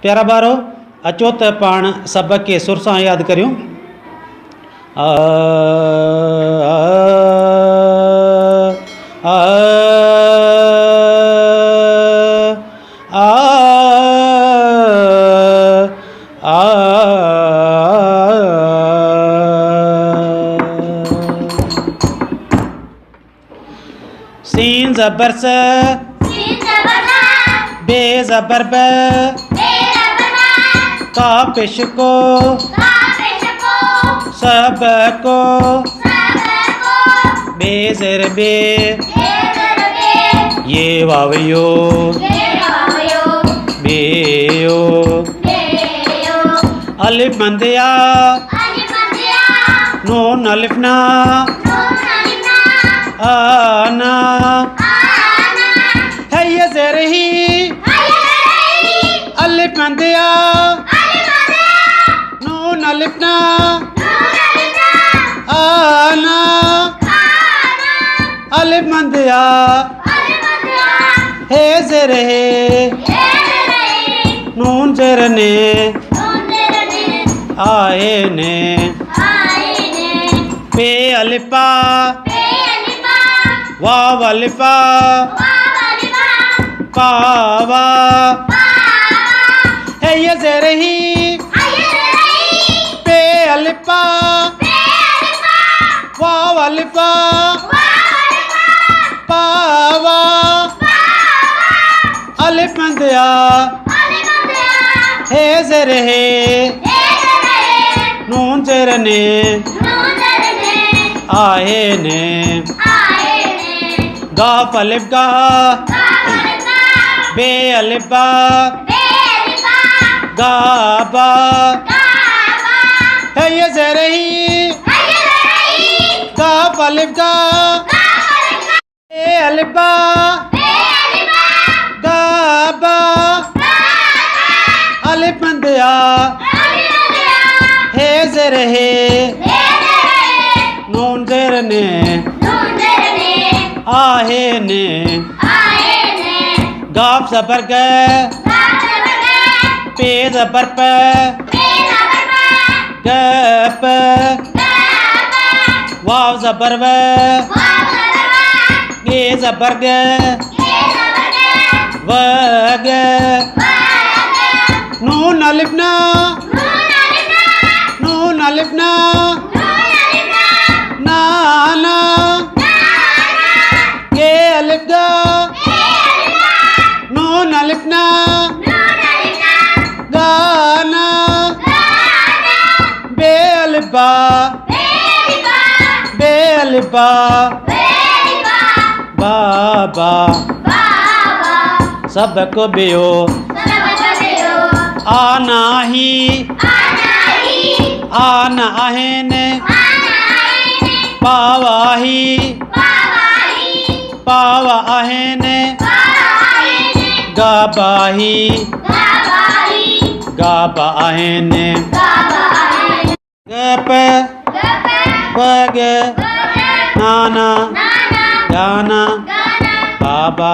प्यारा बारो अचो त पाण सबक के सुर सां यादि करियूं। आ आ आ आ सीन ज़बर स बे ज़बर ब का पेश को सब को बेज़र बे ये वावयो बेयो अलिफ मंदिया नून अलिफ ना आना है ये ज़र ही अलिफ मंदिया नून अलिफ ना आना अलिफ मंदिया है ज़र है नून ज़र ने आए ने पे अलिफा वाव अलिफा पावा है ये ज़र ही पे अलिफा वाव अलिफा पावा अलिफ मंदिया है ज़र है नून ज़र ने आए ने गाफ अलिफ गा बे अलिफ बा गा बा है ये ज़र ही गाफ अलिफ गा बे अलिफ बा गा बा अलिफ मंदिया है ज़र है नून ज़र ने आहे ने गाफ ज़बर ग पे ज़बर प ग प वाव ज़बर व गे ज़बर ग व ग नून अलिफ ना नून अलिफ ना नाना ये अलिफ गा नून अलिफ ना गाना बे अलिफ बा बे अलिफ बा बाबा सबको बेयो आना ही आना आहेन पावा ही पावा आहेन गाबा ही गाबा आहेन गप पग नाना गाना बाबा